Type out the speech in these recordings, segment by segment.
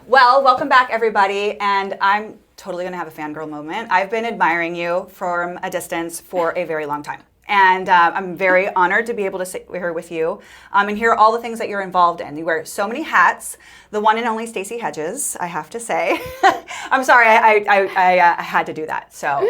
Well, welcome back, everybody. And I'm totally going to have a fangirl moment. I've been admiring you from a distance for a very long time. And I'm very honored to be able to sit here with you and hear all the things that you're involved in. You wear so many hats. The one and only Stacey Hedges, I have to say. I'm sorry, I had to do that. So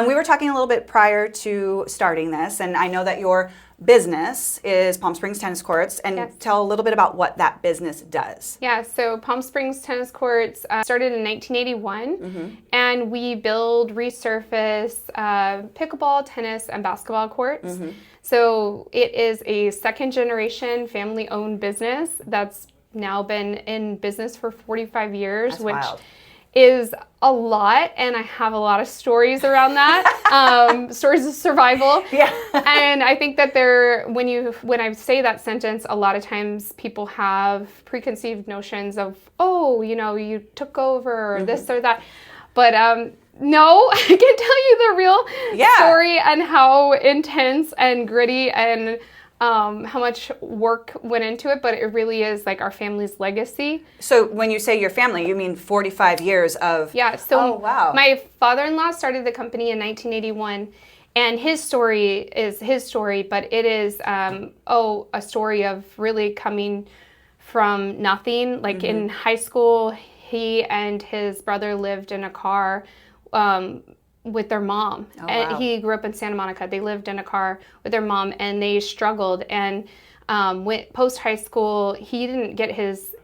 we were talking a little bit prior to starting this, and I know that your business is Palm Springs Tennis Courts, and Yes. tell a little bit about what that business does. Yeah, so Palm Springs Tennis Courts started in 1981, and we build, resurface pickleball, tennis, and basketball courts. So it is a second-generation family-owned business that's now been in business for 45 years, That's which wild. is a lot, and I have a lot of stories around that, stories of survival. Yeah. And I think that when I say that sentence, a lot of times people have preconceived notions of, oh, you took over or this or that. But no, I can tell you the real story and how intense and gritty and how much work went into it, but it really is like our family's legacy. So when you say your family, you mean 45 years of... Yeah, so oh, wow. My father-in-law started the company in 1981, and his story is his story, but it is, a story of really coming from nothing. Like in high school, he and his brother lived in a car with their mom. Oh, And wow. he grew up in Santa Monica. They lived in a car with their mom, and they struggled. And went post high school, he didn't get his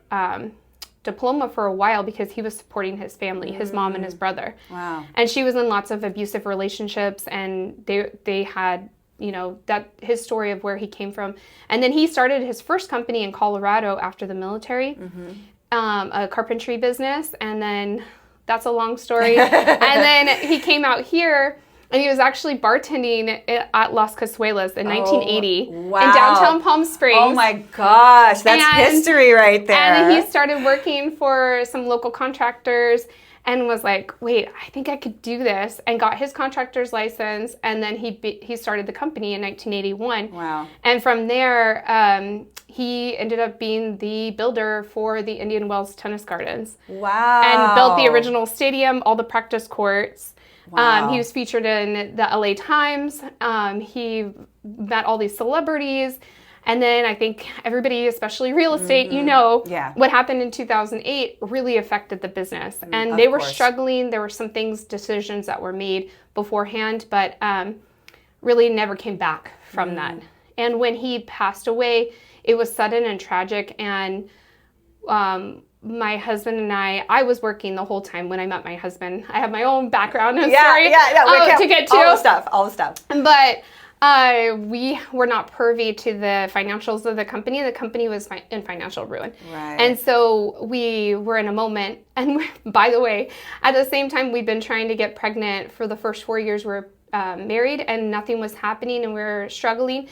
diploma for a while because he was supporting his family, his mom and his brother. Wow. And she was in lots of abusive relationships, and they had, that his story of where he came from. And then he started his first company in Colorado after the military, a carpentry business, and then that's a long story. And then he came out here, and he was actually bartending at Las Casuelas in 1980 wow. in downtown Palm Springs. Oh my gosh, that's history right there. And he started working for some local contractors and was like, wait, I think I could do this, and got his contractor's license, and then he started the company in 1981. Wow. And from there, he ended up being the builder for the Indian Wells Tennis Gardens. Wow. And built the original stadium, all the practice courts. Wow. He was featured in the LA Times. He met all these celebrities. And then I think everybody, especially real estate, Yeah. what happened in 2008 really affected the business. And of they were course. struggling. There were some decisions that were made beforehand, but really never came back from that. And when he passed away, it was sudden and tragic. And my husband and I was working the whole time when I met my husband. I have my own background and story to get to. All the stuff. But we were not privy to the financials of the company. The company was in financial ruin. Right. And so we were in a moment. And by the way, at the same time, we'd been trying to get pregnant for the first 4 years we were married, and nothing was happening, and we were struggling.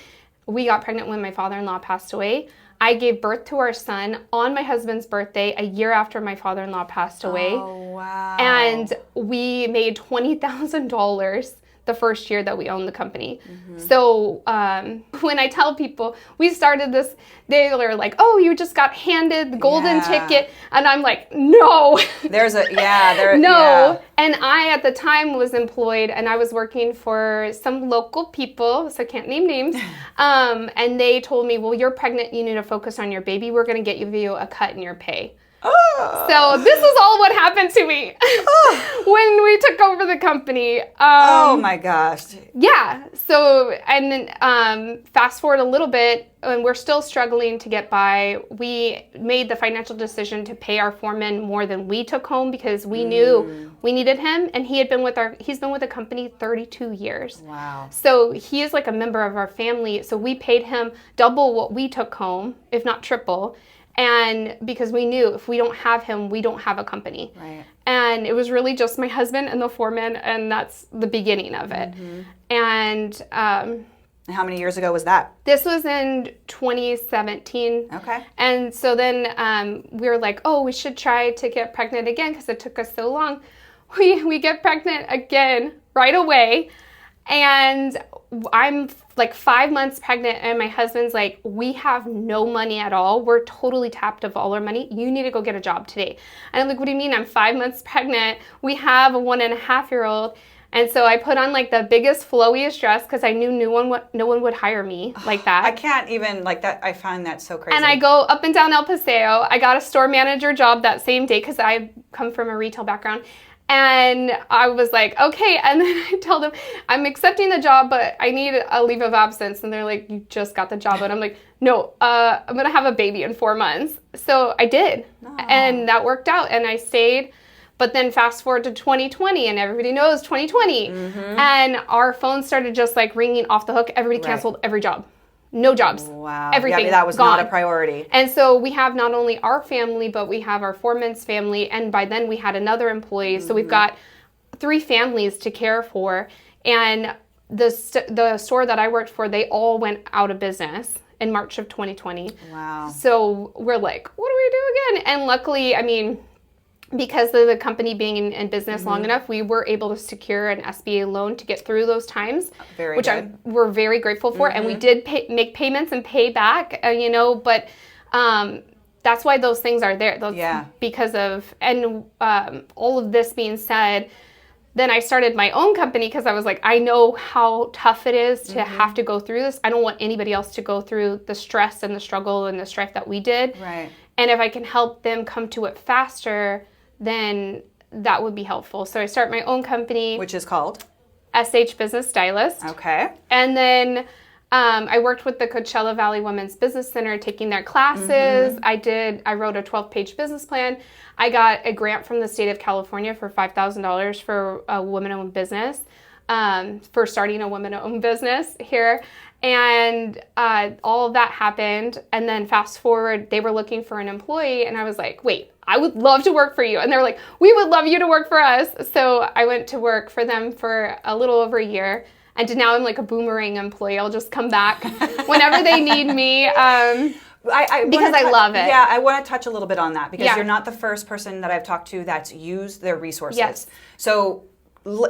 We got pregnant when my father-in-law passed away. I gave birth to our son on my husband's birthday, a year after my father-in-law passed away. Oh, wow. And we made $20,000 the first year that we owned the company. So when I tell people we started this, they're like, oh, you just got handed the golden ticket. And I'm like, no. There's a, no. Yeah. And I, at the time, was employed, and I was working for some local people, so I can't name names. And they told me, well, you're pregnant. You need to focus on your baby. We're going to get you a cut in your pay. So this is all what happened to me when we took over the company. Oh my gosh. Yeah. So, and then fast forward a little bit, and we're still struggling to get by. We made the financial decision to pay our foreman more than we took home because we knew we needed him, and he's been with the company 32 years. Wow. So he is like a member of our family. So we paid him double what we took home, if not triple. And because we knew if we don't have him, we don't have a company. Right. And it was really just my husband and the foreman, and that's the beginning of it. And how many years ago was that? this was in 2017. Okay. And so then we were like, oh, we should try to get pregnant again because it took us so long. We get pregnant again right away. And I'm like 5 months pregnant and my husband's like, we have no money at all. We're totally tapped of all our money. You need to go get a job today. And I'm like, what do you mean? I'm 5 months pregnant. We have a 1.5-year-old. And so I put on like the biggest, flowiest dress because I knew no one would hire me like that. I can't even, like that, I find that so crazy. And I go up and down El Paseo. I got a store manager job that same day because I come from a retail background. And I was like, okay. And then I tell them, I'm accepting the job, but I need a leave of absence. And they're like, you just got the job. And I'm like, no, I'm going to have a baby in 4 months. So I did. No. And that worked out. And I stayed. But then fast forward to 2020, and everybody knows 2020. And our phones started just like ringing off the hook. Everybody canceled every job. No jobs. Wow. Everything. Yeah, that was gone. not a priority. And so we have not only our family, but we have our foreman's family. And by then we had another employee. So we've got 3 families to care for. And the store that I worked for, they all went out of business in March of 2020. Wow. So we're like, what do we do again? And luckily, I mean, because of the company being in business long enough, we were able to secure an SBA loan to get through those times, which we're very grateful for. And we did make payments and pay back, but that's why those things are there. Because of, and all of this being said, then I started my own company because I was like, I know how tough it is to have to go through this. I don't want anybody else to go through the stress and the struggle and the strife that we did. Right. And if I can help them come to it faster, then that would be helpful. So I start my own company. Which is called? SH Business Stylist. Okay. And then I worked with the Coachella Valley Women's Business Center taking their classes. I wrote a 12-page business plan. I got a grant from the state of California for $5,000 for a woman-owned business, for starting a woman-owned business here. And all of that happened. And then fast forward, they were looking for an employee. And I was like, wait, I would love to work for you. And they were like, we would love you to work for us. So I went to work for them for a little over a year. And now I'm like a boomerang employee. I'll just come back whenever they need me. Because I love it. Yeah, I want to touch a little bit on that because you're not the first person that I've talked to that's used their resources. Yes. So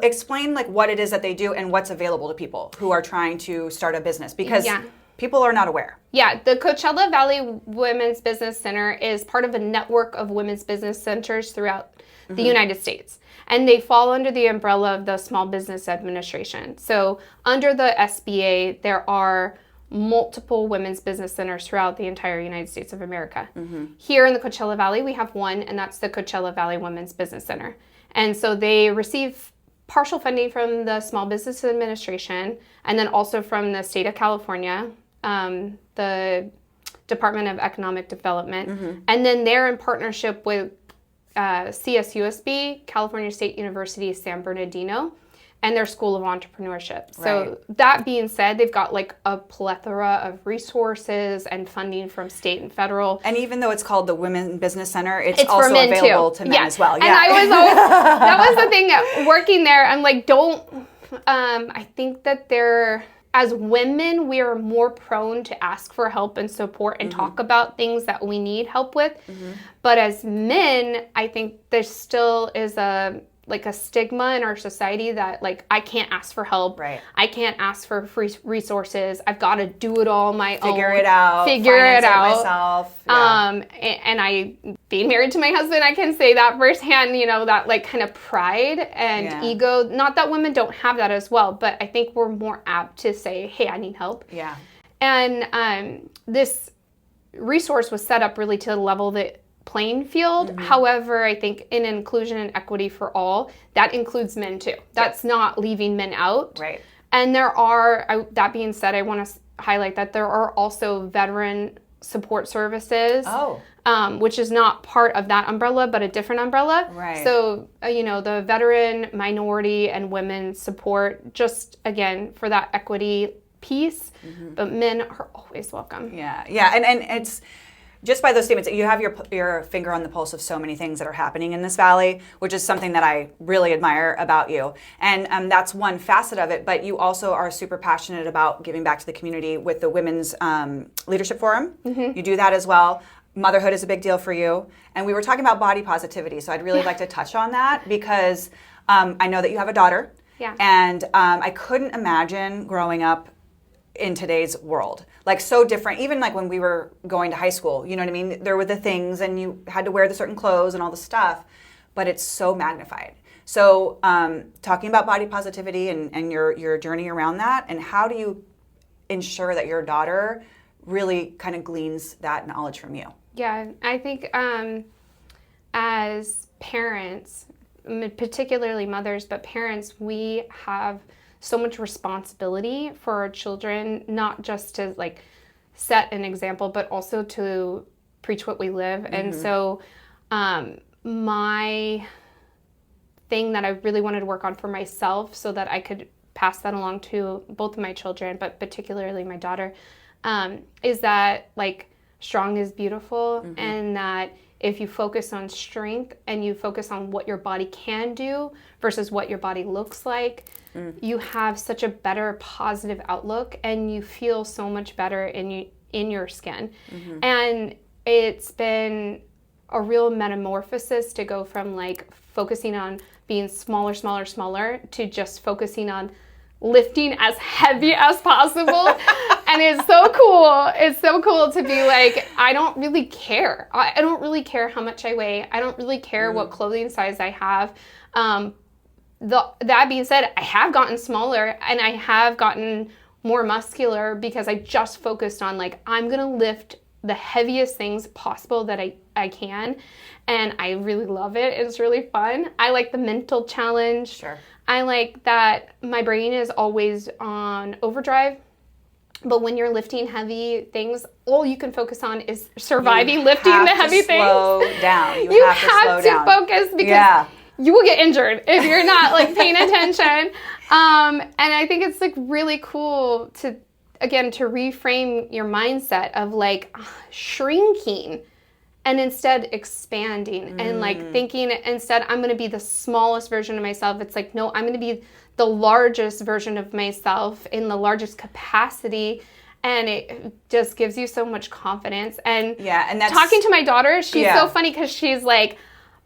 explain like what it is that they do and what's available to people who are trying to start a business because people are not aware. Yeah, the Coachella Valley Women's Business Center is part of a network of women's business centers throughout the United States. And they fall under the umbrella of the Small Business Administration. So under the SBA, there are multiple women's business centers throughout the entire United States of America. Here in the Coachella Valley, we have one, and that's the Coachella Valley Women's Business Center. And so they receive partial funding from the Small Business Administration and then also from the state of California, the Department of Economic Development. And then they're in partnership with CSUSB, California State University San Bernardino, and their School of Entrepreneurship. So that being said, they've got like a plethora of resources and funding from state and federal. And even though it's called the Women Business Center, it's also available to men as well. And I was always, that was the thing working there. I'm like, I think that as women, we are more prone to ask for help and support and talk about things that we need help with. But as men, I think there still is a stigma in our society that like I can't ask for help. Right. I can't ask for free resources. I've got to do it all my own. Figure it out myself. Yeah. And I, being married to my husband, I can say that firsthand, that like kind of pride and ego, not that women don't have that as well, but I think we're more apt to say, hey, I need help. Yeah. And this resource was set up really to level the playing field. However, I think in inclusion and equity for all, that includes men too. That's not leaving men out. Right. And there are, that being said, I want to highlight that there are also veteran support services, which is not part of that umbrella, but a different umbrella. Right. So, the veteran, minority, and women support, just again, for that equity piece, but men are always welcome. Yeah. And it's, just by those statements, you have your finger on the pulse of so many things that are happening in this valley, which is something that I really admire about you. And that's one facet of it, but you also are super passionate about giving back to the community with the Women's Leadership Forum. You do that as well. Motherhood is a big deal for you. And we were talking about body positivity, so I'd really like to touch on that because I know that you have a daughter. Yeah. And I couldn't imagine growing up in today's world. Like so different, even like when we were going to high school, you know what I mean? There were the things and you had to wear the certain clothes and all the stuff, but it's so magnified. So talking about body positivity and your journey around that, and how do you ensure that your daughter really kind of gleans that knowledge from you? Yeah, I think as parents, particularly mothers, but parents, we have so much responsibility for our children, not just to like set an example, but also to preach what we live. Mm-hmm. And so my thing that I really wanted to work on for myself so that I could pass that along to both of my children, but particularly my daughter, is that like strong is beautiful, mm-hmm. and that if you focus on strength and you focus on what your body can do versus what your body looks like, you have such a better positive outlook and you feel so much better in your skin. Mm-hmm. And it's been a real metamorphosis to go from like focusing on being smaller to just focusing on lifting as heavy as possible. And it's so cool. It's so cool to be like, I don't really care. I don't really care how much I weigh. I don't really care what clothing size I have. That being said, I have gotten smaller and I have gotten more muscular because I just focused on like, I'm going to lift the heaviest things possible that I can. And I really love it. It's really fun. I like the mental challenge. Sure. I like that my brain is always on overdrive. But when you're lifting heavy things, all you can focus on is surviving lifting the heavy things. Slow down. You have to focus because you will get injured if you're not like paying attention. And I think it's like really cool to reframe your mindset of like shrinking and instead expanding and like thinking instead I'm going to be the smallest version of myself. It's like, no, I'm going to be the largest version of myself in the largest capacity. And it just gives you so much confidence. And that's talking to my daughter, she's so funny because she's like,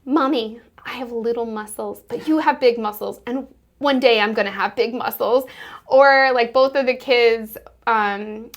Mommy, I have little muscles, but you have big muscles. And one day I'm going to have big muscles. Or like both of the kids,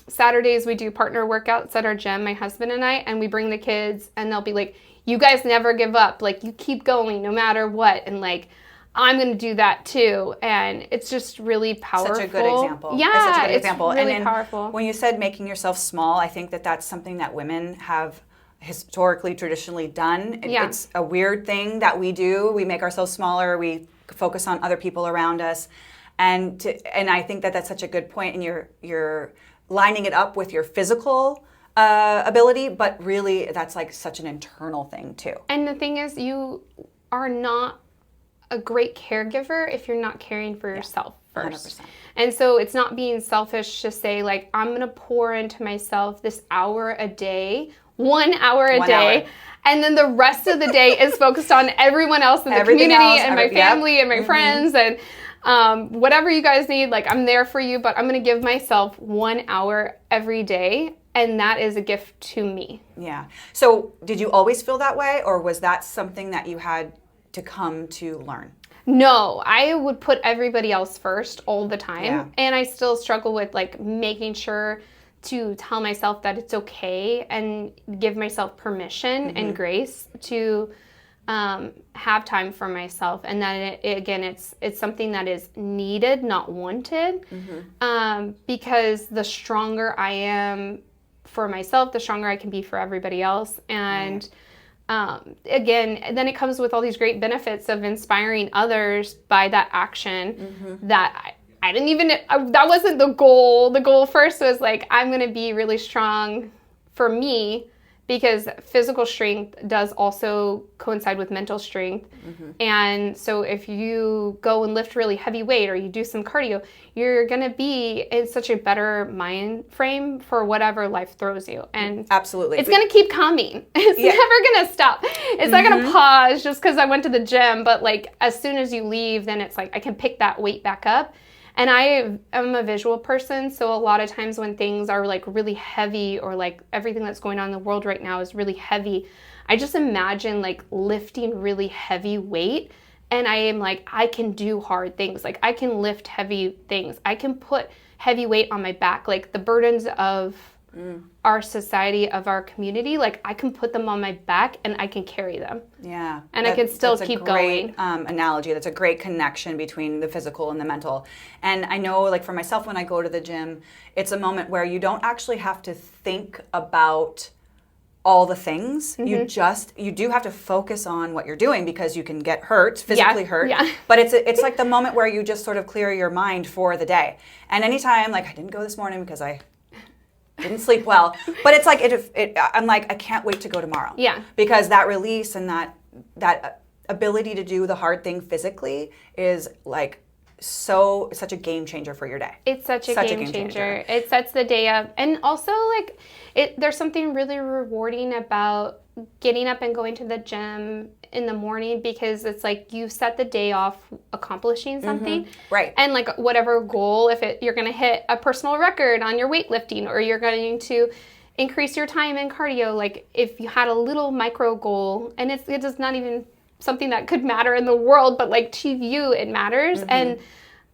Saturdays we do partner workouts at our gym, my husband and I, and we bring the kids and they'll be like, you guys never give up. Like you keep going no matter what. And like, I'm going to do that too. And it's just really powerful. Such a good example. Yeah, such a good example. Really powerful. When you said making yourself small, I think that that's something that women have historically, traditionally done. It's a weird thing that we do. We make ourselves smaller. We focus on other people around us. And I think that that's such a good point. And you're lining it up with your physical ability, but really that's like such an internal thing too. And the thing is, you are not a great caregiver if you're not caring for yourself first. 100%. And so it's not being selfish to say like, I'm going to pour into myself this hour a day, 1 hour a day. And then the rest of the day is focused on everyone else in the community and my family and my friends and whatever you guys need. Like I'm there for you, but I'm going to give myself 1 hour every day. And that is a gift to me. Yeah. So did you always feel that way, or was that something that you had to come to learn? No, I would put everybody else first all the time. Yeah. And I still struggle with like making sure to tell myself that it's okay and give myself permission and grace to have time for myself. And that it's something that is needed, not wanted. Because the stronger I am for myself, the stronger I can be for everybody else. And again, then it comes with all these great benefits of inspiring others by that action that I didn't even, that wasn't the goal. The goal first was like, I'm going to be really strong for me, because physical strength does also coincide with mental strength. And so if you go and lift really heavy weight or you do some cardio, you're going to be in such a better mind frame for whatever life throws you. And absolutely, it's going to keep coming. It's never going to stop. It's not going to pause just because I went to the gym. But like as soon as you leave, then it's like I can pick that weight back up. And I am a visual person, so a lot of times when things are like really heavy or like everything that's going on in the world right now is really heavy, I just imagine like lifting really heavy weight And I am like, I can do hard things. Like I can lift heavy things. I can put heavy weight on my back. Like the burdens of our society, of our community, like I can put them on my back and I can carry them. Yeah. And I can still keep going. That's a great analogy. That's a great connection between the physical and the mental. And I know, like for myself, when I go to the gym, it's a moment where you don't actually have to think about all the things. You do have to focus on what you're doing because you can get hurt, physically hurt. Yeah. But it's like the moment where you just sort of clear your mind for the day. And anytime, like I didn't go this morning because I didn't sleep well, but it's like I'm like, I can't wait to go tomorrow. Yeah. Because that release and that ability to do the hard thing physically is like such a game changer for your day. It's such a game changer. It sets the day up. And also like there's something really rewarding about getting up and going to the gym in the morning, because it's like you set the day off accomplishing something. Right. And like whatever goal, you're going to hit a personal record on your weightlifting, or you're going to increase your time in cardio, like if you had a little micro goal, and it is not even something that could matter in the world, but like to you it matters. And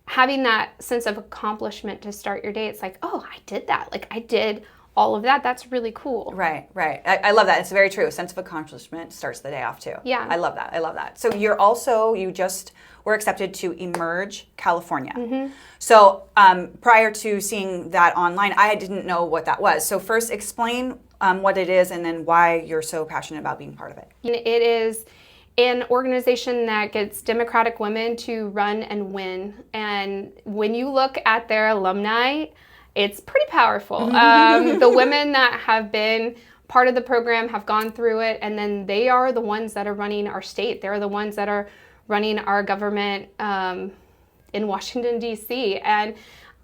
having that sense of accomplishment to start your day, it's like, oh, I did that. Like I did all of that. That's really cool. Right. I love that. It's very true. A sense of accomplishment starts the day off too. Yeah. I love that. So you just were accepted to Emerge California. So prior to seeing that online, I didn't know what that was. So first explain what it is and then why you're so passionate about being part of it. It is an organization that gets Democratic women to run and win. And when you look at their alumni, it's pretty powerful. The women that have been part of the program have gone through it, and then they are the ones that are running our state. They're the ones that are running our government in Washington, D.C. And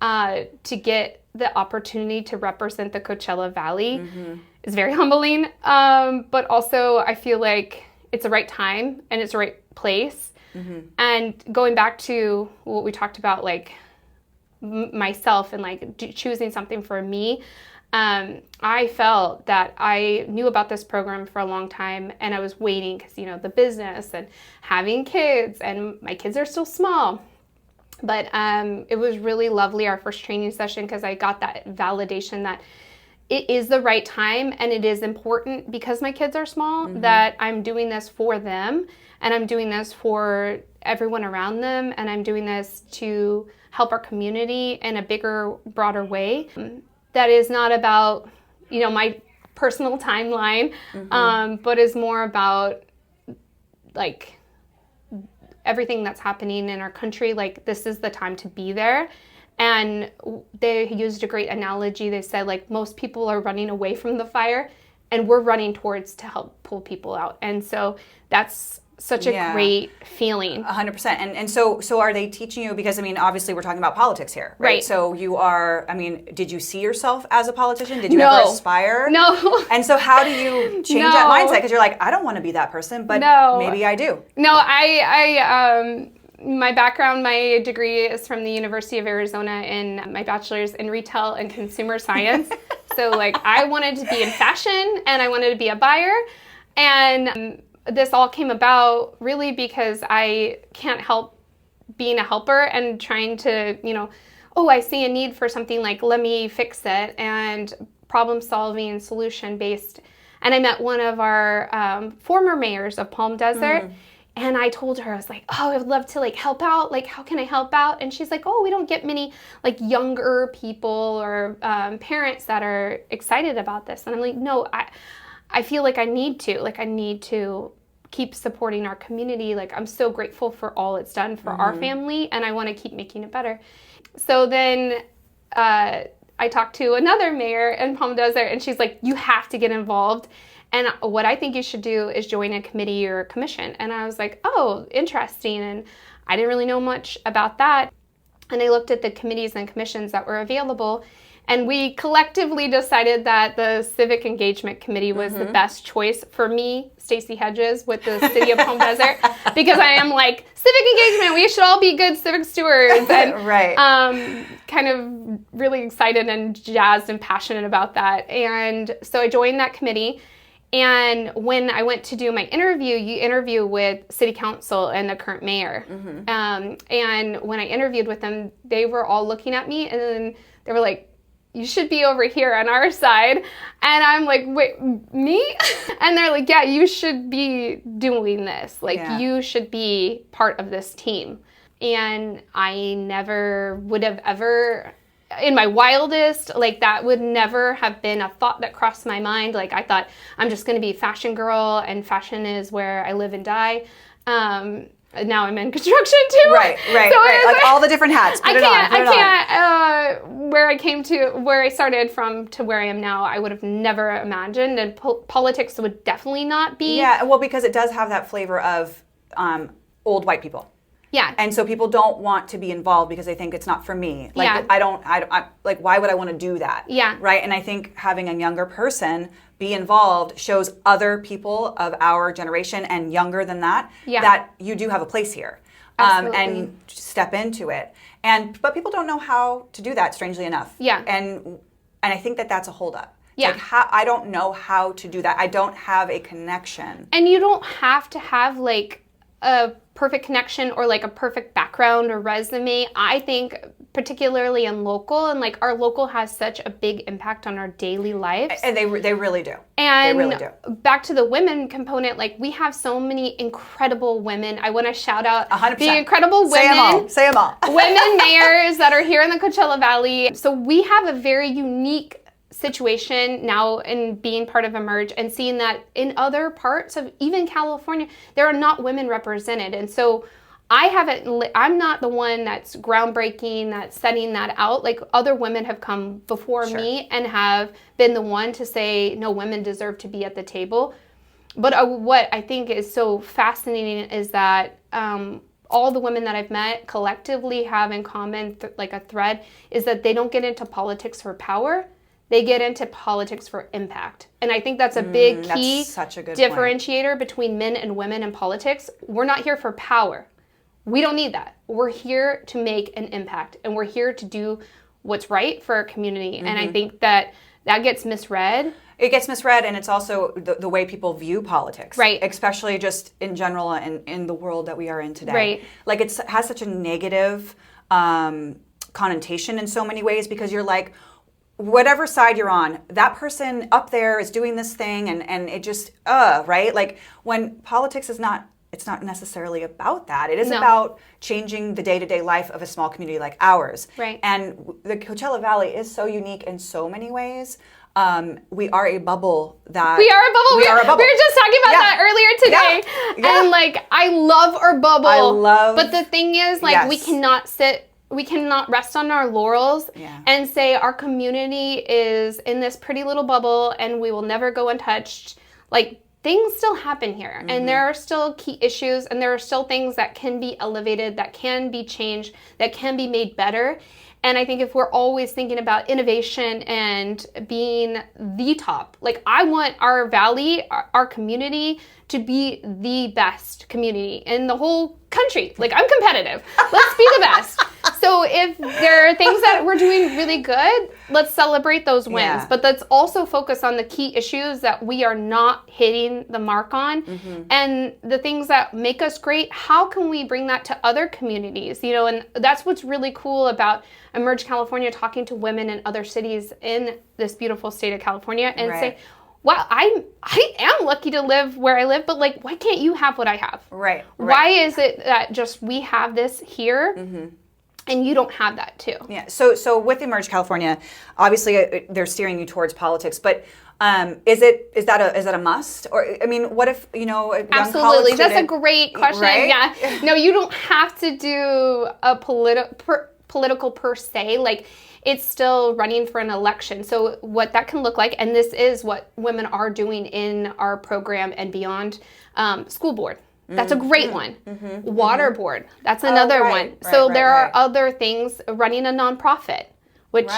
to get the opportunity to represent the Coachella Valley is very humbling. But also I feel like it's the right time and it's the right place. And going back to what we talked about, like myself and like choosing something for me, I felt that I knew about this program for a long time, and I was waiting because, the business and having kids, and my kids are still small. But it was really lovely, our first training session, because I got that validation that it is the right time, and it is important because my kids are small that I'm doing this for them, and I'm doing this for everyone around them, and I'm doing this to help our community in a bigger, broader way. That is not about, my personal timeline, but is more about like everything that's happening in our country. Like this is the time to be there. And they used a great analogy. They said like most people are running away from the fire, and we're running towards to help pull people out. And so that's such a great feeling. 100%. And so are they teaching you, because obviously we're talking about politics here, right? So you are, did you see yourself as a politician? Did you ever aspire? No. And so how do you change that mindset? Because you're like, I don't want to be that person, but maybe I do. No, I my background, my degree is from the University of Arizona, and my bachelor's in retail and consumer science. So like I wanted to be in fashion, and I wanted to be a buyer. And this all came about really because I can't help being a helper and trying to, I see a need for something, like let me fix it, and problem solving, solution based. And I met one of our former mayors of Palm Desert. And I told her, I was like, oh, I would love to like help out. Like, how can I help out? And she's like, oh, we don't get many like younger people or parents that are excited about this. And I'm like, no, I feel like I need to keep supporting our community. Like, I'm so grateful for all it's done for our family, and I want to keep making it better. So then I talked to another mayor in Palm Desert, and she's like, you have to get involved. And what I think you should do is join a committee or a commission. And I was like, oh, interesting. And I didn't really know much about that. And I looked at the committees and commissions that were available. And we collectively decided that the Civic Engagement Committee was the best choice for me, Stacey Hedges, with the City of Palm Desert, because I am like, civic engagement, we should all be good civic stewards. And kind of really excited and jazzed and passionate about that. And so I joined that committee. And when I went to do my interview, you interview with city council and the current mayor. And when I interviewed with them, they were all looking at me and then they were like, you should be over here on our side. And I'm like, wait, me? And they're like, yeah, you should be doing this. Like, you should be part of this team. And I never would have ever, in my wildest, like that would never have been a thought that crossed my mind. Like I thought I'm just going to be a fashion girl and fashion is where I live and die. Now I'm in construction too. Right. So like all the different hats. Put it on. Where I came to, where I started from to where I am now, I would have never imagined. And politics would definitely not be. Yeah, well, because it does have that flavor of old white people. Yeah. And so people don't want to be involved because they think it's not for me. Like, Yeah. I like, why would I want to do that? Yeah. Right. And I think having a younger person be involved shows other people of our generation and younger than that, that you do have a place here. And step into it. But people don't know how to do that, strangely enough. Yeah. And I think that that's a holdup. Yeah. Like I don't know how to do that. I don't have a connection. And you don't have to have like a perfect connection or like a perfect background or resume. I think particularly in local, and like our local has such a big impact on our daily lives. And they really do. And they really do. Back to the women component, like we have so many incredible women. I want to shout out 100%. the incredible women. Say them all. Women mayors that are here in the Coachella Valley. So we have a very unique situation now in being part of Emerge and seeing that in other parts of even California, there are not women represented. And so I'm not the one that's groundbreaking, that's setting that out. Like other women have come before me and have been the one to say, no, women deserve to be at the table. But what I think is so fascinating is that all the women that I've met collectively have in common, like a thread, is that they don't get into politics for power. They get into politics for impact. And I think that's a big key such a good differentiator point. Between men and women in politics. We're not here for power. We don't need that. We're here to make an impact. And we're here to do what's right for our community. And I think that gets misread. It gets misread, and it's also the way people view politics. Right. Especially just in general in the world that we are in today. Right. Like it has such a negative connotation in so many ways because you're like, whatever side you're on, that person up there is doing this thing and it just, right? Like when politics is not, it's not necessarily about that. It is about changing the day-to-day life of a small community like ours. Right. And the Coachella Valley is so unique in so many ways. We are a bubble that... We are a bubble. We are a bubble. We were just talking about that earlier today. Yeah. And like, I love our bubble. But the thing is, like, we cannot rest on our laurels and say our community is in this pretty little bubble and we will never go untouched. Like, things still happen here and there are still key issues and there are still things that can be elevated, that can be changed, that can be made better. And I think if we're always thinking about innovation and being the top, like I want our valley, our community to be the best community in the whole country. Like I'm competitive. Let's be the best. So if there are things that we're doing really good, let's celebrate those wins. Yeah. But let's also focus on the key issues that we are not hitting the mark on. And the things that make us great, how can we bring that to other communities? You know, and that's what's really cool about Emerge California, talking to women in other cities in this beautiful state of California and say, wow, I am lucky to live where I live, but like, why can't you have what I have? Right. Why is it that just we have this here and you don't have that too? Yeah. So with Emerge California, obviously they're steering you towards politics, but is that a must? Or I mean, what if a young Absolutely, college that's a student, great question. right? Yeah. No, you don't have to do a political per se. Like, it's still running for an election. So what that can look like, and this is what women are doing in our program and beyond, school board. That's a great one. Water board. That's another one. So there are other things, running a nonprofit, which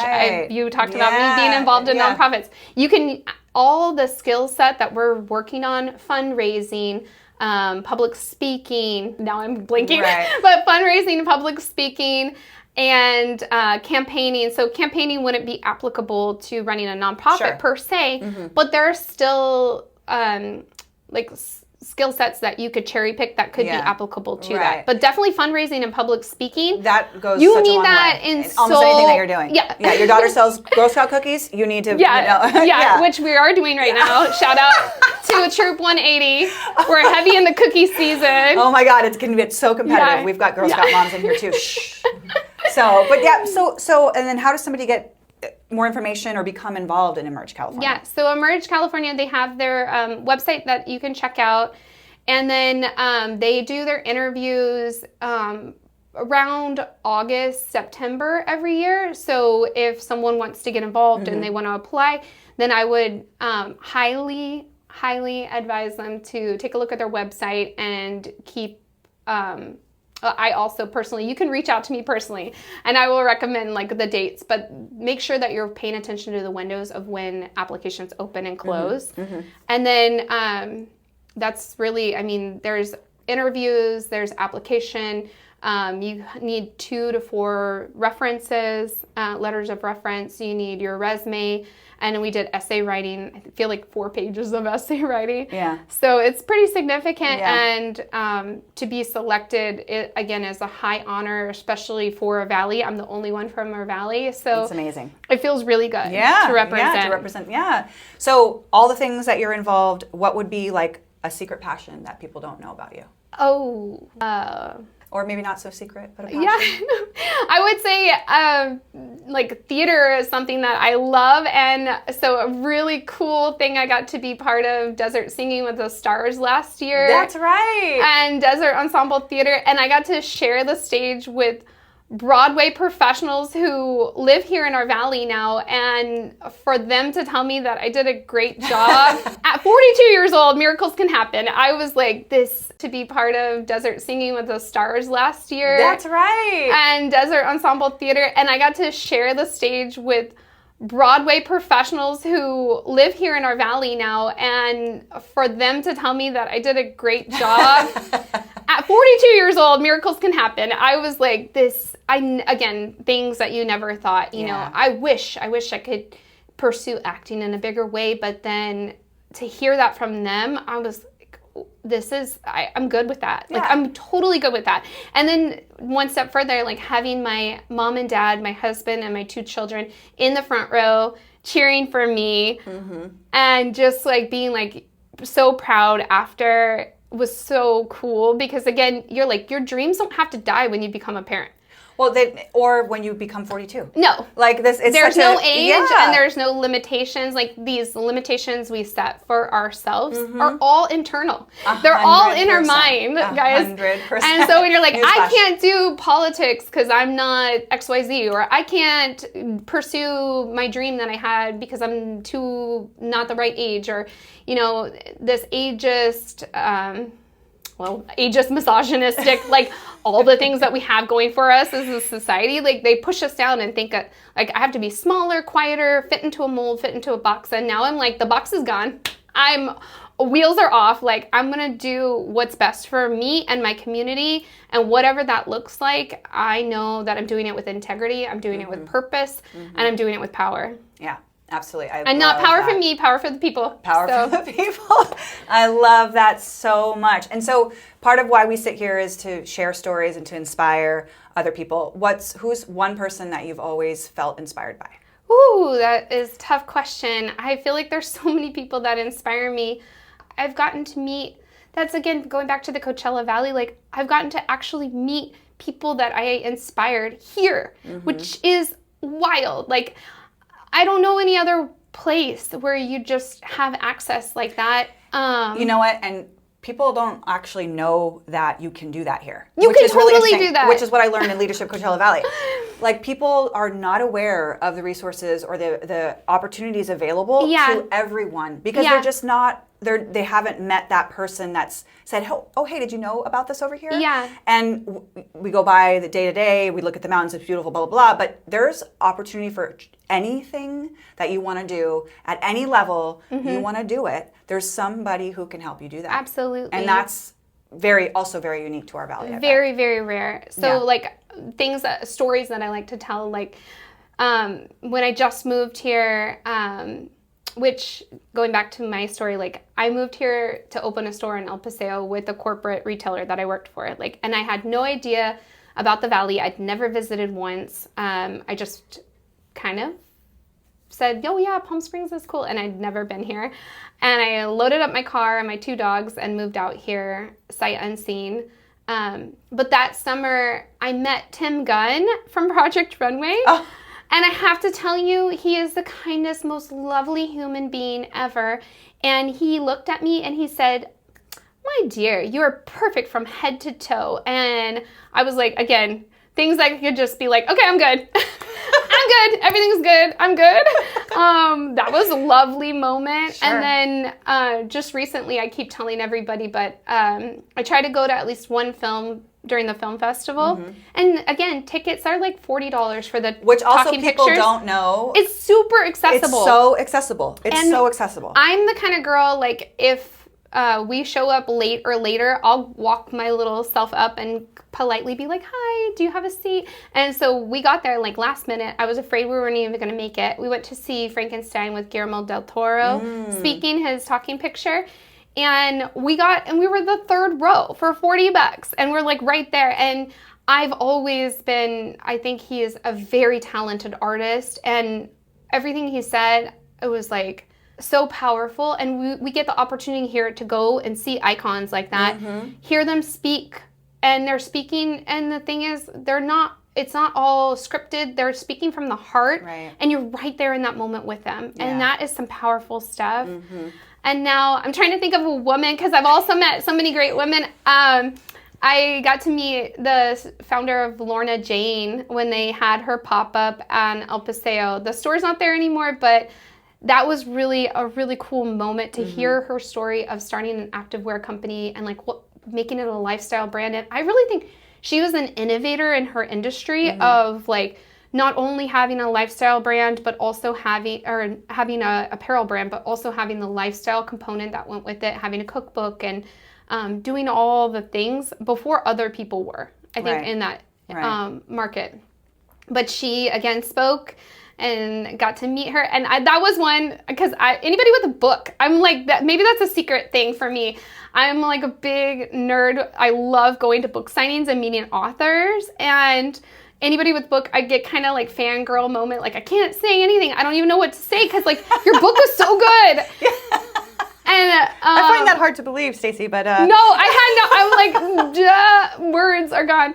you talked about me being involved in nonprofits. You can, all the skill set that we're working on, fundraising, public speaking, now I'm blinking, but fundraising, public speaking, and campaigning. So campaigning wouldn't be applicable to running a nonprofit per se, but there are still skill sets that you could cherry pick that could be applicable to Right. that. But definitely fundraising and public speaking. That goes You such a need long that way. in almost anything that you're doing. Yeah. Yeah. Your daughter sells Girl Scout cookies. You need to. Yeah, which we are doing right now. Shout out to Troop 180. We're heavy in the cookie season. Oh my God, it's going to get so competitive. Yeah. We've got Girl Scout moms in here too. Shh. So, and then how does somebody get more information or become involved in Emerge California? Yeah, so Emerge California, they have their website that you can check out. And then they do their interviews around August, September every year. So if someone wants to get involved and they want to apply, then I would highly advise them to take a look at their website and keep I also personally, you can reach out to me personally and I will recommend like the dates, but make sure that you're paying attention to the windows of when applications open and close. And then that's really, I mean, there's interviews, there's application. You need 2 to 4 references, letters of reference. You need your resume. And we did essay writing. I feel like 4 pages of essay writing. Yeah. So it's pretty significant. Yeah. And to be selected, again, is a high honor, especially for a valley. I'm the only one from our valley. So it's amazing. It feels really good Yeah. to represent. Yeah, to represent. Yeah. So all the things that you're involved, what would be like a secret passion that people don't know about you? Oh, Or maybe not so secret, but a passion? yeah, I would say like theater is something that I love. And so a really cool thing, I got to be part of Desert Singing with the Stars last year. That's right. And Desert Ensemble Theater. And I got to share the stage with Broadway professionals who live here in our valley now, and for them to tell me that I did a great job. At 42 years old, miracles can happen. I was like, this to be part of Desert Singing with the Stars last year. That's right. And Desert Ensemble Theater, and I got to share the stage with Broadway professionals who live here in our valley now, and for them to tell me that I did a great job. At 42 years old, miracles can happen. I was like, again, things that you never thought, you know, I wish I could pursue acting in a bigger way, but then to hear that from them, I was like, I'm good with that. Yeah. Like, I'm totally good with that. And then one step further, like having my mom and dad, my husband and my 2 children in the front row cheering for me and just like being like so proud after was so cool, because again, you're like, your dreams don't have to die when you become a parent. Well, or when you become 42. No. Like this, it's there's such no a, age and there's no limitations. Like these limitations we set for ourselves are all internal. They're all in our mind, guys. 100%. And so when you're like, I Newsflash. can't do politics because I'm not XYZ, or I can't pursue my dream that I had because I'm not the right age, or, you know, this ageist, ageist, misogynistic, like all the things that we have going for us as a society, like they push us down and think like I have to be smaller, quieter, fit into a mold, fit into a box. And now I'm like, the box is gone. Wheels are off. Like, I'm going to do what's best for me and my community, and whatever that looks like, I know that I'm doing it with integrity, I'm doing it with purpose, and I'm doing it with power. Yeah. Absolutely. And not power for me, power for the people. Power for the people. I love that so much. And so part of why we sit here is to share stories and to inspire other people. Who's one person that you've always felt inspired by? Ooh, that is a tough question. I feel like there's so many people that inspire me. I've gotten to meet, that's again, going back to the Coachella Valley, like I've gotten to actually meet people that I inspired here, which is wild. Like, I don't know any other place where you just have access like that. You know what? And people don't actually know that you can do that here. You which can is really totally interesting, do that. Which is what I learned in Leadership Coachella Valley. Like, people are not aware of the resources or the opportunities available to everyone, because they're just not, they haven't met that person that's said, oh, hey, did you know about this over here? Yeah. And we go by the day to day, we look at the mountains, it's beautiful, blah, blah, blah. But there's opportunity for anything that you want to do at any level, you want to do it. There's somebody who can help you do that. Absolutely. And that's also very unique to our valley. Very, very rare. So like stories that I like to tell, like when I just moved here, which, going back to my story, like I moved here to open a store in El Paseo with a corporate retailer that I worked for. Like, and I had no idea about the Valley. I'd never visited once. I just kind of said, oh yeah, Palm Springs is cool. And I'd never been here. And I loaded up my car and my 2 dogs and moved out here sight unseen. But that summer I met Tim Gunn from Project Runway. Oh. And I have to tell you, he is the kindest, most lovely human being ever. And he looked at me and he said, my dear, you are perfect from head to toe. And I was like, again, things that could just be like, okay, I'm good. I'm good. Everything's good. I'm good. That was a lovely moment. Sure. And then just recently, I keep telling everybody, but I try to go to at least one film during the film festival. Mm-hmm. And again, tickets are like $40 for the Which also talking people pictures. Don't know. It's super accessible. It's so accessible. It's And so accessible. I'm the kind of girl, like, if we show up late or later, I'll walk my little self up and politely be like, hi, do you have a seat? And so we got there like last minute. I was afraid we weren't even going to make it. We went to see Frankenstein with Guillermo del Toro speaking his talking picture. And we were the 3rd row for $40 and we're like right there. And I've always been, I think he is a very talented artist, and everything he said, it was like so powerful. And we get the opportunity here to go and see icons like that, hear them speak, and they're speaking. And the thing is, it's not all scripted. They're speaking from the heart, right. And you're right there in that moment with them. Yeah. And that is some powerful stuff. And now I'm trying to think of a woman, because I've also met so many great women. I got to meet the founder of Lorna Jane when they had her pop-up on El Paseo. The store's not there anymore, but that was really a really cool moment to hear her story of starting an activewear company and like making it a lifestyle brand. And I really think she was an innovator in her industry of like not only having a lifestyle brand, but also having a apparel brand, but also having the lifestyle component that went with it, having a cookbook and doing all the things before other people were, I think, in that market. But she, again, spoke and got to meet her. And that was one, because anybody with a book, I'm like, that. Maybe that's a secret thing for me. I'm like a big nerd. I love going to book signings and meeting authors. And anybody with book, I get kind of like fangirl moment. Like, I can't say anything. I don't even know what to say because like your book was so good. And I find that hard to believe, Stacey, but I'm like, duh, words are gone.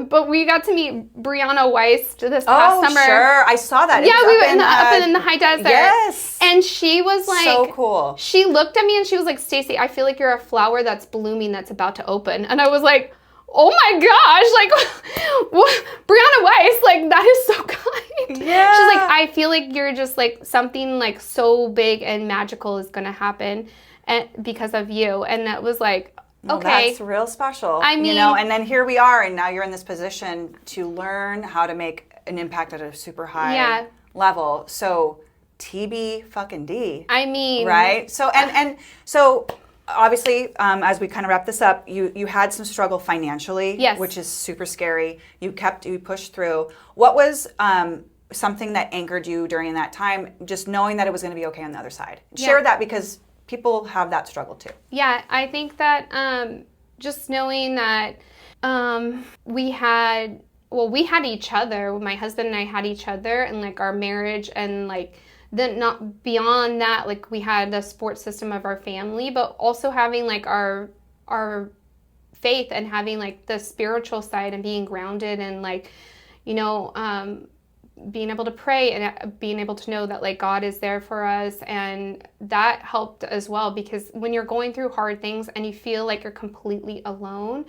But we got to meet Brianna Weiss this past summer. Oh, sure, I saw that. Yeah, we were up in the high desert. Yes, and she was like, so cool. She looked at me and she was like, Stacey, I feel like you're a flower that's blooming that's about to open. And I was like, oh my gosh, like, Brianna Weiss, like, that is so kind. Yeah. She's like, I feel like you're just like something like so big and magical is going to happen because of you. And that was like, okay. That's real special. I mean, and then here we are, and now you're in this position to learn how to make an impact at a super high level. So TB fucking D. I mean. Right? So, and so, obviously, as we kind of wrap this up, you had some struggle financially, yes, which is super scary. You pushed through. What was something that anchored you during that time, just knowing that it was going to be okay on the other side? Share that, because people have that struggle too. Yeah, I think that just knowing that we had each other. My husband and I had each other, and like our marriage, and like then not beyond that, like we had the support system of our family, but also having like our faith and having like the spiritual side and being grounded and like, you know, being able to pray and being able to know that like God is there for us. And that helped as well, because when you're going through hard things and you feel like you're completely alone,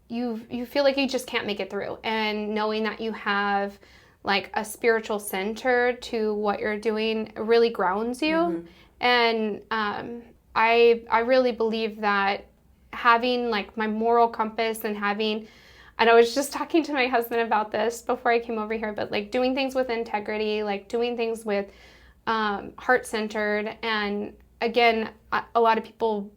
you feel like you just can't make it through. And knowing that you have like a spiritual center to what you're doing really grounds you. And I really believe that having like my moral compass and I was just talking to my husband about this before I came over here, but like doing things with integrity, like doing things with heart-centered. And again, a lot of people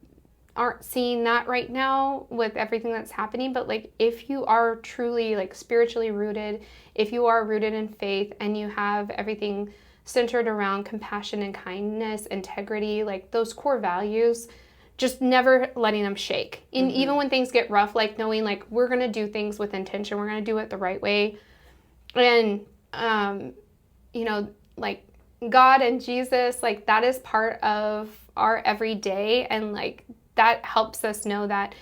aren't seeing that right now with everything that's happening, but like if you are truly like spiritually rooted, if you are rooted in faith and you have everything centered around compassion and kindness, integrity, like those core values, just never letting them shake. And even when things get rough, like knowing like we're going to do things with intention, we're going to do it the right way. And, you know, like God and Jesus, like that is part of our everyday. And like that helps us know that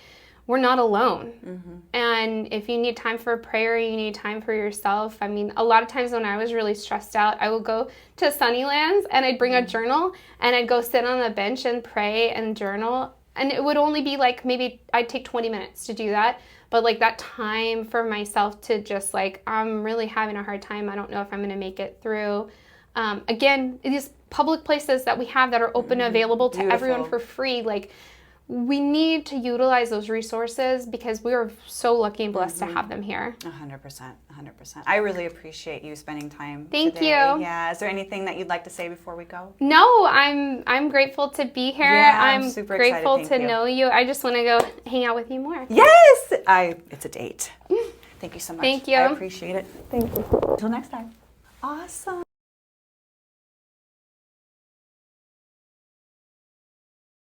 we're not alone. And if you need time for prayer, you need time for yourself. I mean, a lot of times when I was really stressed out, I would go to Sunnylands and I'd bring a journal and I'd go sit on the bench and pray and journal. And it would only be like, maybe I'd take 20 minutes to do that. But like that time for myself to just like, I'm really having a hard time. I don't know if I'm going to make it through. Again, these public places that we have that are open, available to everyone for free, like we need to utilize those resources because we are so lucky and blessed to have them here. 100%, 100%. I really appreciate you spending time Thank today. you. Yeah. Is there anything that you'd like to say before we go? No, I'm grateful to be here. Yeah, I'm super grateful excited. to Thank you. know you. I just want to go hang out with you more. Yes! It's a date. Thank you so much. Thank you. I appreciate it. Thank you. Until next time. Awesome.